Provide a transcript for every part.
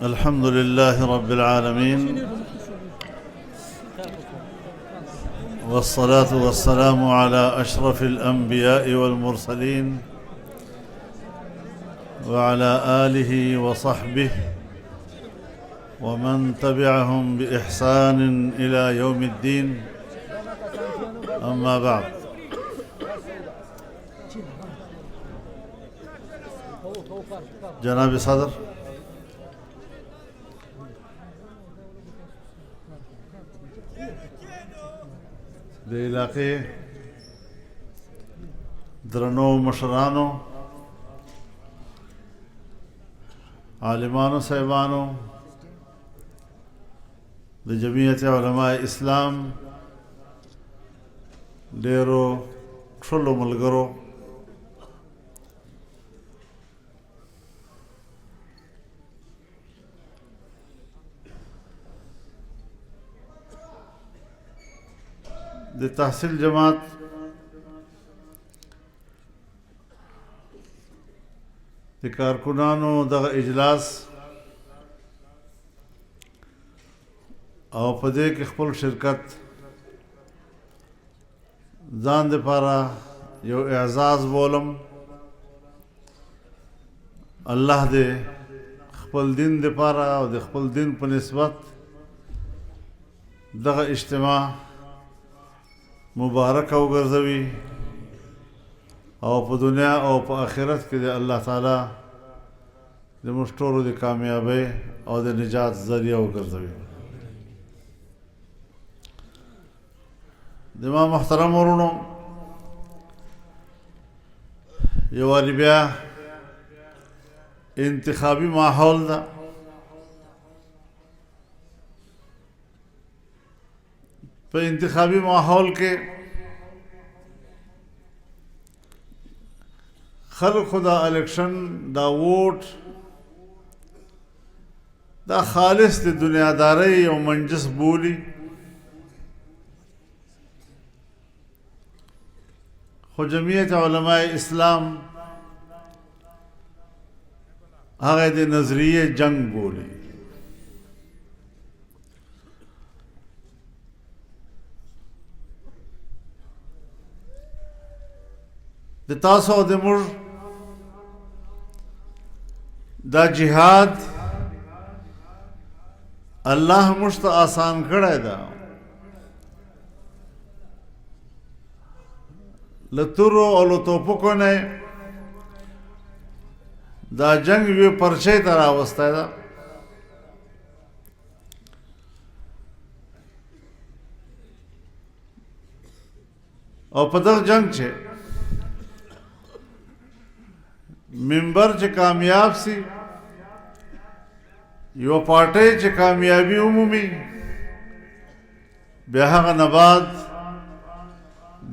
الحمد لله رب العالمين والصلاة والسلام على أشرف الأنبياء والمرسلين وعلى آله وصحبه ومن تبعهم بإحسان إلى يوم الدين. أما بعد، جناب صدر، د علاقې درنو مشرانو، عالمانو صاحبانو، د جمعیت علماء اسلام ډیرو ټولو ملګرو، د تحصیل جماعت د کارکنانو دغه اجلاس او په دې کې خپل شرکت ځان دپاره یو اعزاز بولم. الله دې خپل دین دپاره او د خپل دین په نسبت دغه اجتماع مبارک وګرځوي او په دنیا او په آخرت کې د الله تعالی د موږ ټولو د کامیابۍ او د نجات ذریعہ وګرځوي. زما محترم ورونو، یو وارې بیا انتخابي ماحول ده. په انتخابي ماحول کې خلکو دا الیکشن، دا ووټ، دا خالص د دنیادارۍ یو منجس بولی، خو جمعیت علماء اسلام هغه د نظریه جنگ بولی. د تاسو او د موږ دا جهاد الله موږ ته آسان کړی ده. له تورو او له توپکو نه دا جنگ یوې پرچې ته راوستی ده. او په دغه جنگ چې ممبر چې کامیاب سی، یو پارټۍ چې کامیابی عمومي، بیا هغه نه بعد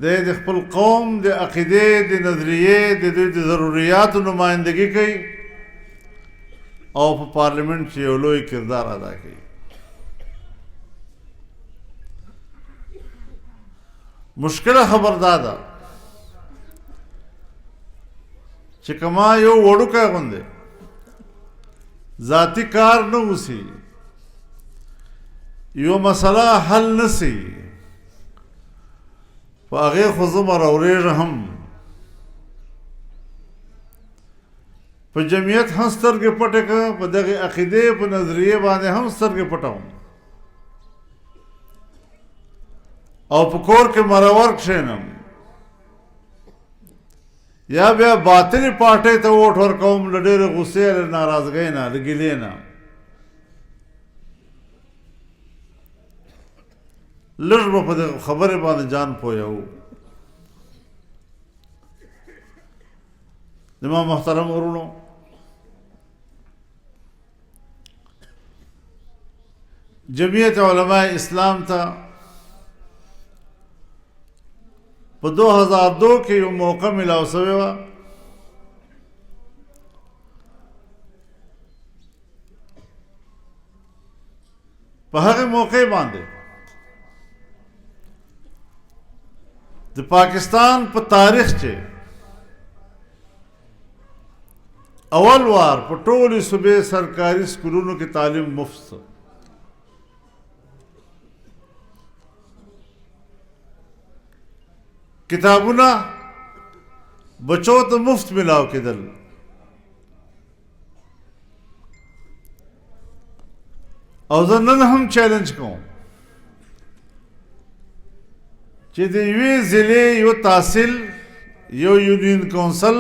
د خپل قوم د عقیدې، د نظریې، د دوی د ضروریاتو نمایندګي کوي او په پارلیمنټ کې یو لوی کردار ادا کوي. مشکله خبر دا ده چې کما یو وړوکی غوندې ذاتی کار نه وسی، یو مسله حل نسی، په هغې خو زه مروریږم هم. په جمعیت هم سترګې پټې کړه، په دغې عقیدې په نظریې باندې هم سترګې پټوم، او په کور کې مرور کښېنم، یا بیا باطلې پارټۍ ته ووټ ورکوم له ډېرې غوسې، له ناراضګۍ نه، له ګیلې نه. لږ به په دغه خبرې باندې جان پویو. زما محترم ورونو، جمعیت علماء اسلام ته په 2002 کې یو موقع ملاو شوې وه. په هغې موقع باندې د پاکستان په تاریخ چې اول وار په ټولې صوبې سرکاري سکولونو کې تعلیم مفت کتابونه بچو ته مفت ملاو کېدل او زه نن هم چیلنج کوم چې د یوې ضلعې یو تحصیل یو یونین کونسل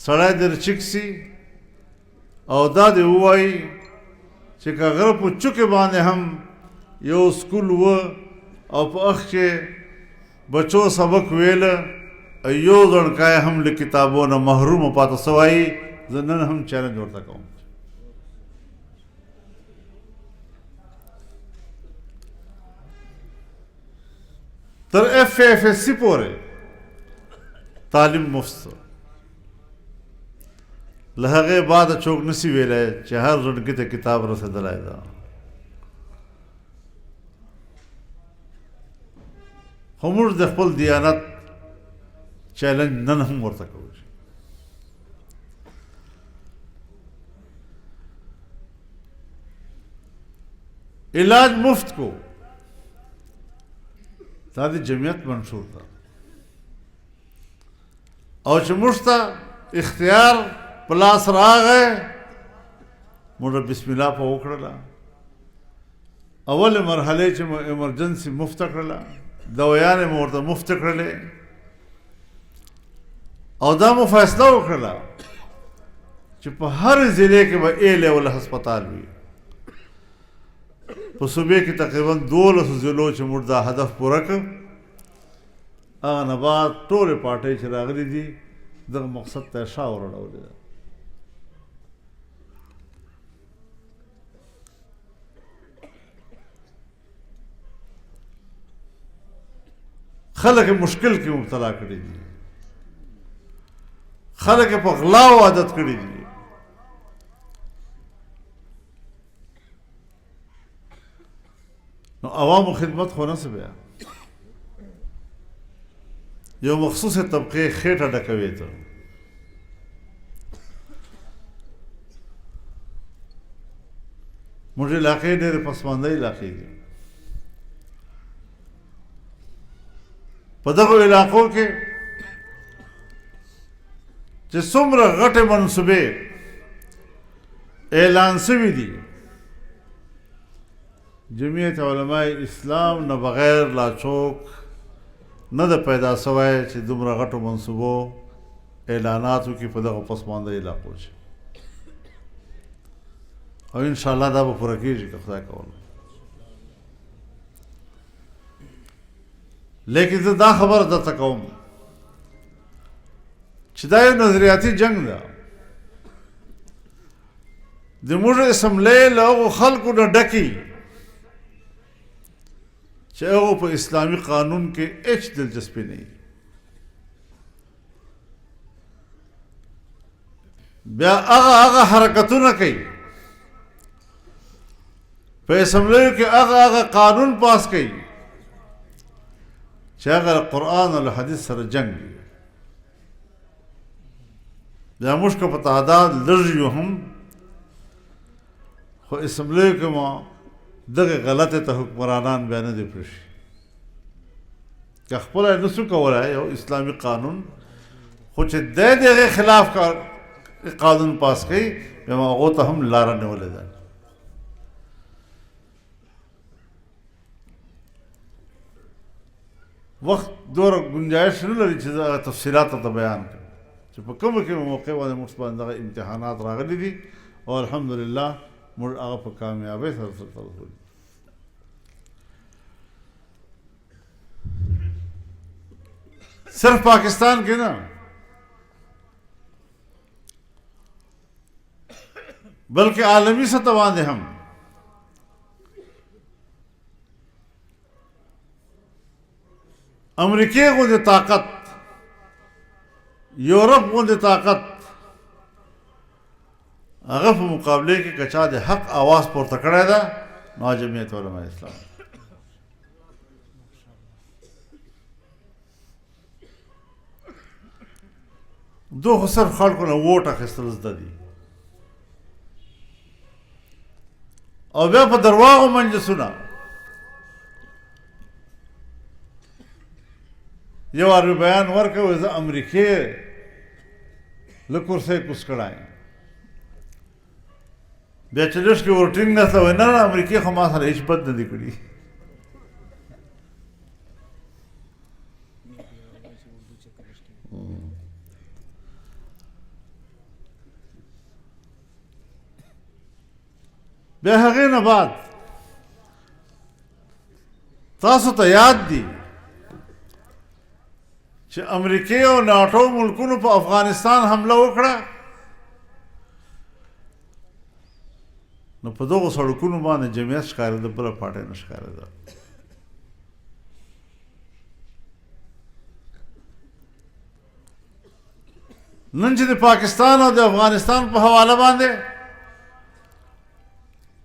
سړی در چک سي او دا دې ووایي چې که غره په چوکې باندې هم یو سکول و او په اخ کې بچو سبق ویله یو لړکای هم له کتابو نه محروم پاته سوای زه نن هم چیلنج ورته کوم تر FFSC پورې تعلیم مفت له هغې بعده څوک نسي ویلی چې هر زړګي ته کتاب رسېدلی ده خو موږ د خپل دیانت چیلنج نن هم ورته کوو علاج مفت کو دا د جمعیت منشور ده او چې موږ ته اختیار په لاس راغی موږ بسم الله په وکړله اول مرحلې چې مو ایمرجنسي مفته کړله دوایانې مو ورته مفته کړلې او دا مو فیصله وکړله چې په هر ضلع کې به A لیول هسپتال وي په صوبې کې تقریبا 12 ضلعو چې موږ دا هدف پوره کړ هغه نه بعد ټولې پارټۍ چې راغلي دي دغه مقصد ته شا ورړولې ده خلک مشکل کې مبتلا کړي دي خلک په غلاو عادت کړي دي نو عوامو خدمت خو نه څه بیا یو مخصوص طبقه خېټه ډکوي ته موږ علاقې ډېرې پسمانده علاقې دي په دغو علاقو کې چې څومره غټې منصوبې اعلان شوي دي جمعیت علماء اسلام نه بغیر لا څوک نه ده پیدا سوی چې دومره غټو منصوبو اعلانات وکړي په دغو پسمانده علاقو کې او انشاءالله دا به پوره کېږي که خدای کوله لیکن زه دا خبره درته کوم چې دا یو نظریاتي جنګ ده د موږ اسمبلی له هغو خلکو نه ډکي چې هغو په اسلامي قانون کې هیڅ دلچسپي نه وي بیا هغه حرکتونه کوي په اسمبلیو کې هغه قانون پاس کوي چې هغه قرآن او حدیث سره جنګ وي بیا موږ که په تعداد لږ یو هم خو اسمبلیو کې ما دغه غلطه ته حکمرانان بیا نه دی پرېښي که خپله یې نسو کولی یو اسلامي قانون خو چې دی د هغې خلاف قانون پاس کوي بیا ما هغو ته هم لاره نیولې ده وخت دوره گنجایش نه لري چې هغه تفصیلات ته بیان کړم چې په کومه کومه موقع باندې موږ باندې دغه امتحانات راغلي دي او الحمدلله موږ هغه په کامیابۍ سره سرته رسولي صرف پاکستان کې نه بلکې عالمي سطح باندې هم امریکې غوندې طاقت یورپ غوندې طاقت هغه په مقابله کې که چا د حق آواز پورته کړی ده نو جمعیت علماء اسلام دو خو صرف خلکو نه ووټ اخیستل زده دي او بیا په درواغو مجلسونه یو وار مې بیان ورکړ زه امریکې له کرسۍ کوز کړی بیا چې لږ کې ورټینګ نسته وایي نه نه امریکې خو ما سره هېڅ بد نه دي کړي بیا هغې نه بعد تاسو ته یاد دي چې امریکې او ناټو ملکونو په افغانستان حمله وکړه نو په دغو سړکونو باندې جمعیت ښکارېده بله پارټۍ نه ښکارېده نن چې د پاکستان او د افغانستان په حواله باندې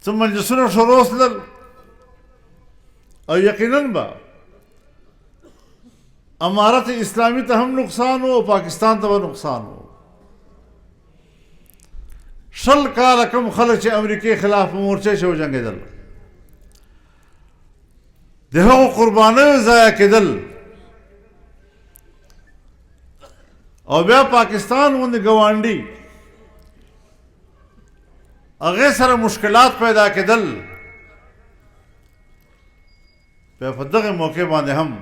څه مجلسونه شروع شول او یقیناً به امارت اسلامی ته هم نقصان و پاکستان ته به نقصان و 20 کاله کوم خلک چې امریکې خلاف په مورچې شو جنګېدل د هغو قربانیو ضایع کېدل او بیا پاکستان غوندې ګاونډي هغې سره مشکلات پیدا کېدل بیا په دغه موقع باندې هم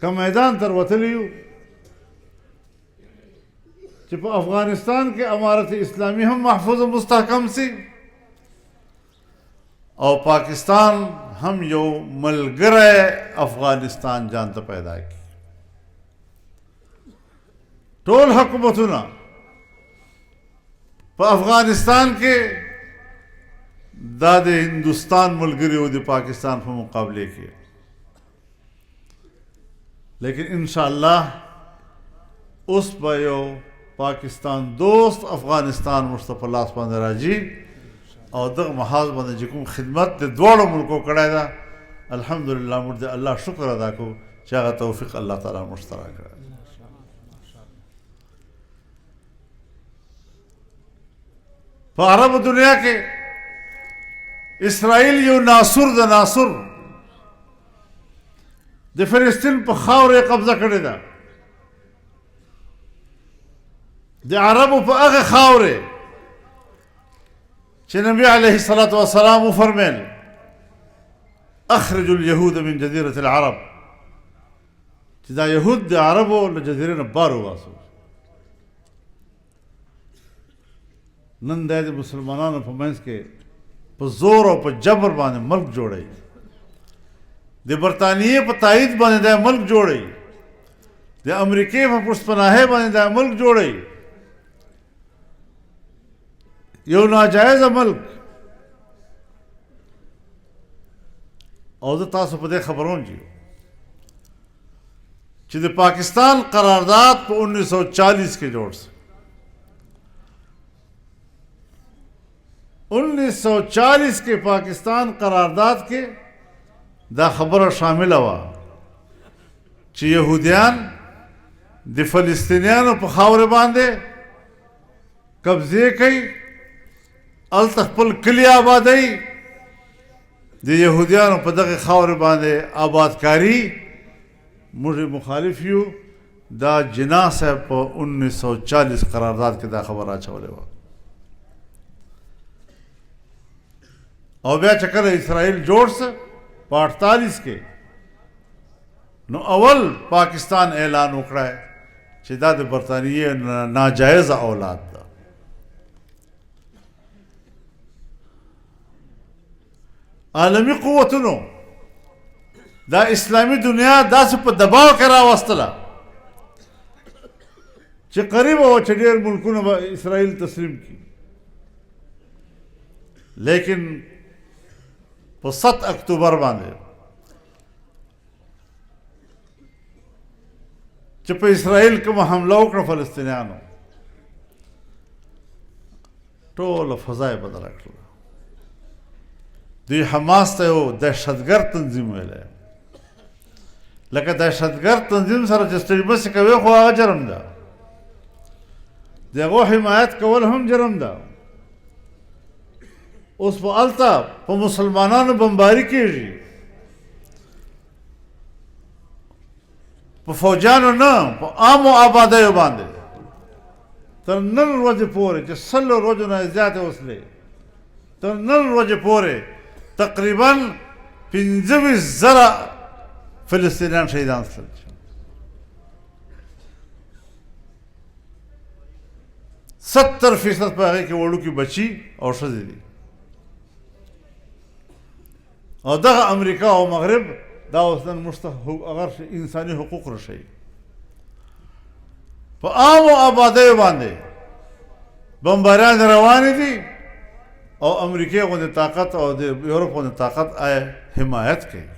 که میدان تر وتلی یو چې په افغانستان کې امارت اسلامی هم محفوظ و مستحکم سي او پاکستان هم یو ملګری افغانستان ځان ته پیدا کړي ټول حکومتونه په افغانستان کې دا د هندوستان ملګری و د پاکستان په مقابله کې لیکن انشاءاللہ اوس به یو پاکستان دوست افغانستان موږ ته په لاس باندې راځي او دغه محاذ باندې چې کوم خدمت د دواړو ملکو کړی ده الحمدلله موږ د الله شکر ادا کوو چې هغه توفیق الله تعالی موږ ته راکړی په عربو دنیا کې اسرائیل یو ناصر د ناصر د فلسطین په خاوره قبضه کړې ده د عربو په هغه خاوره چې نبی علیه الصلاة والسلام وفرمیل اخرجوا اليهود من جزیرة العرب چې دا یهود د عربو له جزیرې نه بار وباسو نن دا د مسلمانانو په منځ کې په زور او په جبر باندې ملک جوړوي د برطانیې په تایید باندې دا ملک جوړوي د امریکې په پشتپناهۍ باندې دا ملک جوړوي یو ناجایزه ملک او زه تاسو په دې خبرون چې د پاکستان قرارداد په 1940 کې جوړ شو 1940 کې پاکستان قرارداد کې دا خبره شامله وه چې یهودیان د فلسطینیانو په خاوره باندې قبضې کوي هلته خپل کلي آبادوي د یهودیانو په دغه خاورې باندې آبادکاري موږ مخالف یو دا جناح صاحب په 1940 قرارداد کې دا خبره اچولې وه او بیا چې کله اسرائیل جوړ سه په 48 کې نو اول پاکستان اعلان وکړی چې دا د برطانیې ناجایزه اولاد ده عالمی قوتونو دا اسلامی دنیا داسې په دباو کې راوستله چې قریب وه چې ډېر ملکونه به اسرائیل تسلیم کړي لیکن په 7 اکتوبر باندې چې په اسرائیل کومه حمله وکړه فلسطینیانو ټوله فضا یې بدله کړله دوی حماس ته یو دهشتګرد تنظیم ویلی لکه دهشتګرد تنظیم سره چې ستړي بسې کوي خو هغه جرم ده، د هغو حمایت کول هم جرم ده. اوس په هلته په مسلمانانو بمباري کېږي، په فوجانو نه، په عامو آبادیو باندې تر نن ورځې پورې چې 100 ورځو نه زیاتې وسلې تر نن ورځې پورې تقریبا 25,000 فلسطینیان شهیدان شول. 70% په هغې کې وړوکي بچي او ښځې دي. او دغه امریکا او مغرب دا اوس نن موږ ته اگر انساني حقوق رسوي، په عامو آبادیو باندې بمباریان روانې دي او امریکې غوندې طاقت او د یورپ غوندې طاقت حمایت کوي.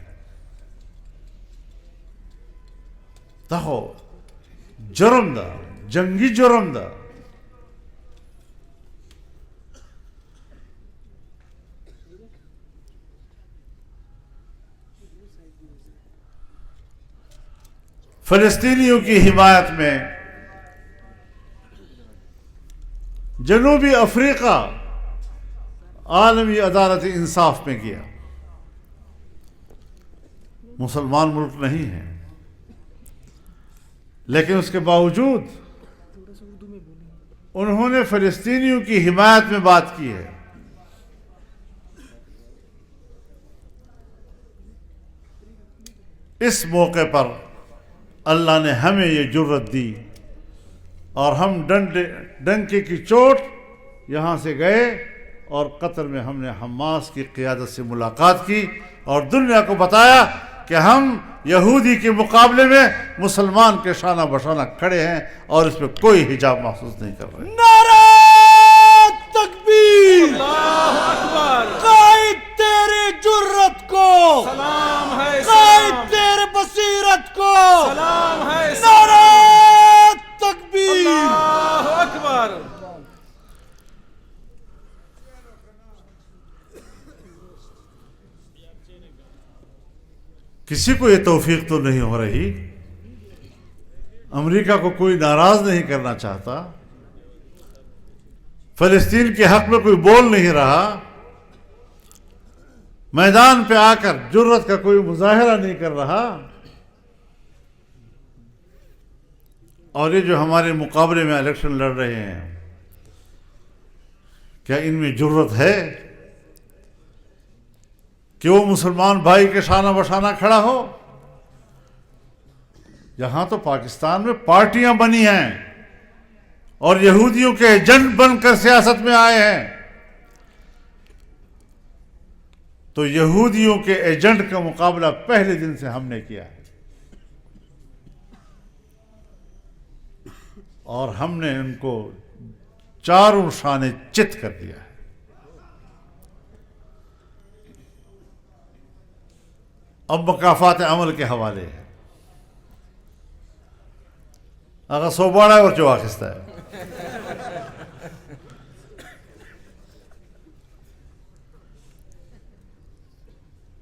دا خو جرم ده، جنگي جرم ده. فلسطینیوں کی حمایت میں جنوبی افریقہ عالمی عدالت انصاف میں کیا. مسلمان ملک نہیں ہے لیکن اس کے باوجود انہوں نے فلسطینیوں کی حمایت میں بات کی ہے. اس موقع پر اللہ نے ہمیں یہ جرت دی اور ہم ڈنکے کی چوٹ یہاں سے گئے اور قطر میں ہم نے حماس کی قیادت سے ملاقات کی اور دنیا کو بتایا کہ ہم یہودی کے مقابلے میں مسلمان کے شانہ بشانہ کھڑے ہیں اور اس میں کوئی حجاب محسوس نہیں کر رہے. نعرہ تکبیر! اللہ اکبر! قائد تیری جرت کو سلام ہے، قائد تیرے بصیرت کو سلام ہے. نعرہ تکبیر! اللہ اکبر! کسی کو یہ توفیق تو نہیں ہو رہی، امریکہ کو کوئی ناراض نہیں کرنا چاہتا، فلسطین کے حق میں کوئی بول نہیں رہا، میدان پہ آ کر جرت کا کوئی مظاہرہ نہیں کر رہا. اور یہ جو ہمارے مقابلے میں الیکشن لڑ رہے ہیں، کیا ان میں جرت ہے کہ وہ مسلمان بھائی کے شانہ بشانہ کھڑا ہو؟ یہاں تو پاکستان میں پارٹیاں بنی ہیں اور یہودیوں کے ایجنٹ بن کر سیاست میں آئے ہیں. تو یہودیوں کے ایجنٹ کا مقابلہ پہلے دن سے ہم نے کیا ہے اور ہم نے ان کو چاروں شانے چت کر دیا ہے. اب مکافات عمل کے حوالے ہے. اگر سو بڑا ہے اور جو آخستہ ہے.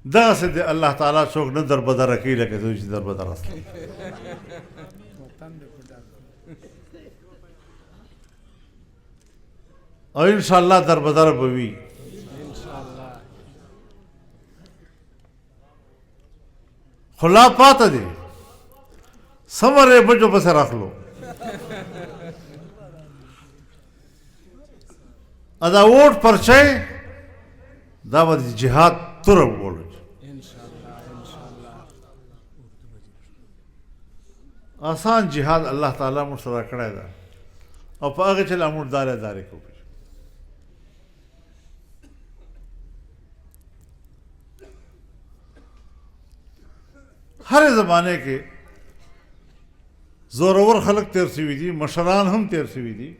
دغه سے دے اللہ تعالیٰ چوک نہ در بدر رکی لکے تو اسی در بدر رسل اور انشاءاللہ در بدر بوی. خلا پاتا دی سمرے بجو بسے رکھ لو ادا ووٹ پرچے دعوت جہاد ترب بولو آسان جہاد اللہ تعالیٰ مشترہ کڑے دا اور پا آگے چلے امور دارے دارے کو بھی. ہر زمانے کے زورور خلق تیر سوی دی، مشران ہم تیر سوی دی.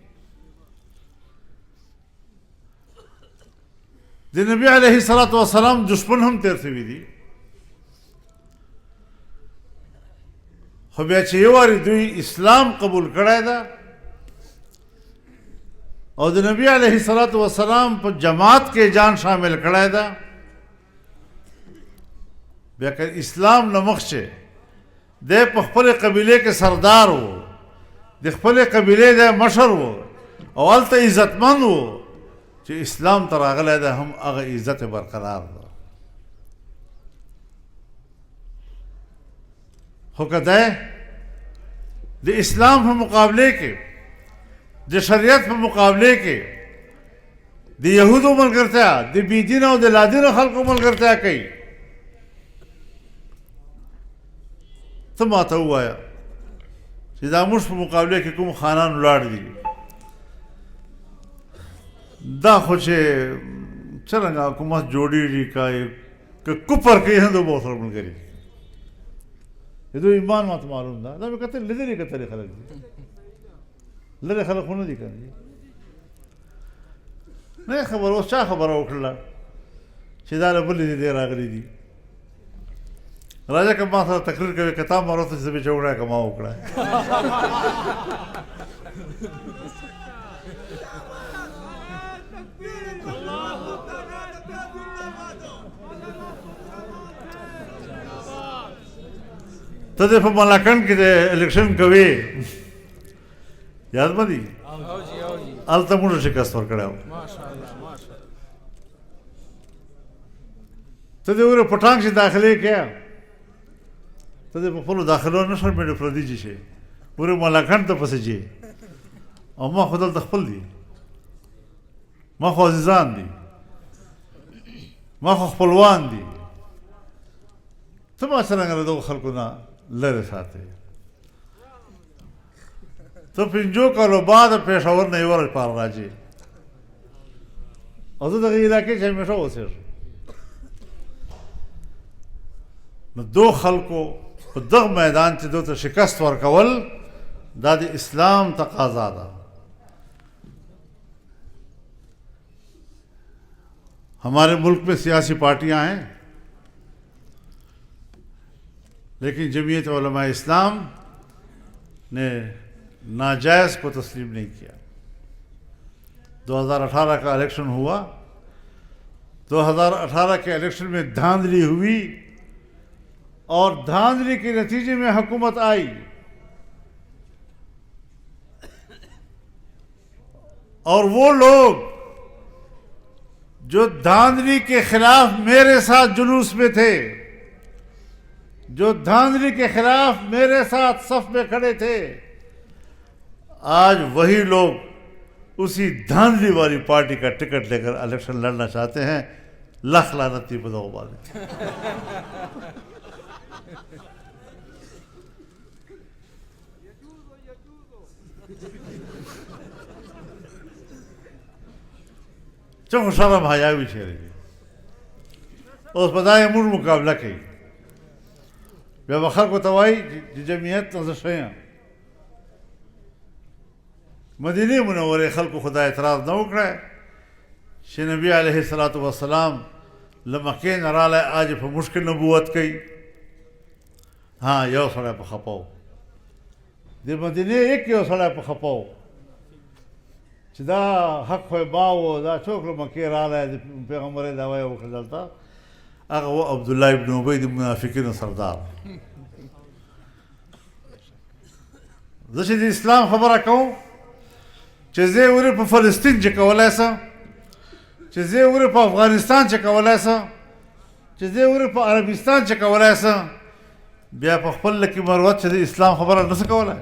دی نبی علیہ السلام دشمن ہم تیر سوی دی. خو بیا چې یو واري دوی اسلام قبول کړی ده او د نبی علیہ السلام په جماعت کې جان شامل کړی ده، بیا که اسلام نه مخکې د په خپل قبیله کې سردار و، د خپل قبیله د مشر و، او هلته عزتمند و چې اسلام ته راغلی دی، هم هغه عزت برقرار ده. خو که دی د اسلام په مقابله کې، د شریعت په مقابله کې د یهودو ملګرتیا، د بېدینه او د لادینه خلکو ملګرتیا کوي، ته ما ته ووایه چې دا موږ په مقابله کې کوم خانان ولاړ دي، دا خو چې څرنګه حکومت جوړېږي که کفر کوي هم د به ورسره ملګري کوي. د دوی ایمان ما ته معلوم ده. دا مې کتل لیدلي کتلي خلک دي، لرې خلک خو نه دي که نه. نه خبر اوس چا خبره وکړله چې دا له بلې دی راغلي دي. راځه که ما سره تقریر کوي، که تا ما ورته چې زه به چوکړی که ما وکړه. ته دې په ملاکنډ کې د الیکشن کوې، یاد به دي؟ هلته موږ شکست ورکړی و. ته دې ورې په ټانک چې داخلې کړه، ته دې په خپلو داخلو نه شرمېږې پردي چې شي، ورې ملاکنډ ته پسې ځې. او ما خو دلته خپل دي، ما خو عزیزان دي، ما خو خپلوان دي. ته ما څرنګه له دغو خلکو نه لرې ساتې. ته 5 کالو بعد پېښور نه یوه ورځ پار راځې، او زه دغه علاقې چې همیشه اوسېږم. نو دو خلکو په دغه میدان چې دو ته شکست ورکول، دا د اسلام تقاضا ده. ہمارے ملک میں سیاسی پارٹیاں ہیں، لیکن جمعیت علماء اسلام نے ناجائز کو تسلیم نہیں کیا. 2018 کا الیکشن ہوا، 2018 کے الیکشن میں دھاندلی ہوئی، اور دھاندلی کے نتیجے میں حکومت آئی. اور وہ لوگ جو دھاندلی کے خلاف میرے ساتھ جلوس میں تھے، جو دھاندلی کے خلاف میرے ساتھ صف میں کھڑے تھے، آج وہی لوگ اسی دھاندلی والی پارٹی کا ٹکٹ لے کر الیکشن لڑنا چاہتے ہیں. لکھ لعنتی په دغو باندې. چون شرم حیاوي چیرې دي؟ اوس په دا یې موږ مقابله کوي. بیا به خلکو ته وایي چې جمعیت ته زه ښه یم. مدینې منورې خلکو خو دا اعتراض نه وکړی چې نبي علیه الصلاة والسلام له مکې نه رالی، آج په مشکل نبوت کوي. ها یو سړی په خفه و، د مدینې یو سړی په خفه و چې دا حق خو یې با و، دا څوک له مکې رالی، د پیغمبر یې دعوه یې وکړه دلته. هغه و عبدالله ابن ابی د منافقینو سردار. زه چې د اسلام خبره کوم، چې زه یې ورې په فلسطین چې کولی سم، چې زه یې ورې په افغانستان چې کولی سم، چې زه یې ورې په عربستان چې کولی سم، بیا په خپل لکي مروت چې د اسلام خبره نه شم کولی.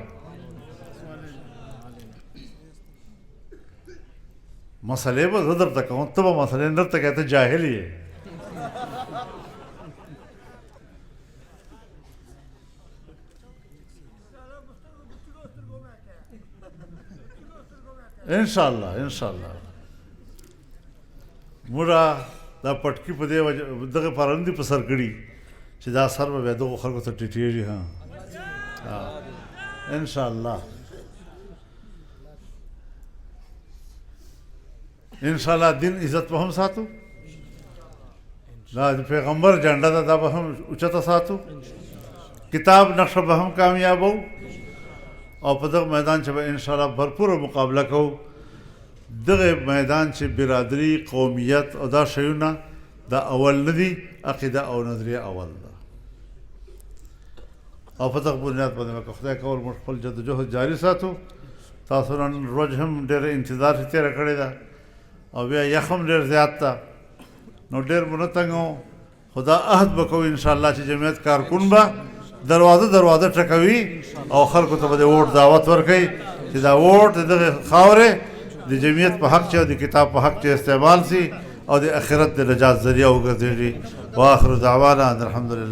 مسئلې به زه درته کوم، ته به مسئلې نه درته کوې، ته جاهل یې. انشاءالله موږ دا پټکي په دې دغه پرندې په سر کړي چې دا سر به بیا دغو خلکو ته ټیټېږي. انشاءالله دین عزت به هم ساتو، دا د پیغمبر جنډه ده، دا به هم اوچته ساتو، کتاب نقشه به هم کامیابو، او په دغه میدان چې به انشاءالله بھرپوره مقابله کوو. دغه میدان چې برادري، قومیت او دا شیونه دا اول نه دي، عقیده او نظریه اول ده. او په دغه بنیاد باندې به که خدای کول موږ خپل جدوجهد جاري ساتو. تاسو نن ورځ هم ډېره انتظار چې تېره کړې ده او بیا یخ هم ډېر زیات ده، نو ډېر مو نه تنګوو، خو دا عهد به کوو انشاءالله چې جمعیت کارکون به دروازه ټکوي او خلکو ته به د ووټ دعوت ورکوي چې دا ووټ د دغې خاورې د جمعیت په حق چې او د کتاب په حق چې استعمال سي او د آخرت د نجات ذریعه وګرځېږي. واخر دعوانا الحمدلله.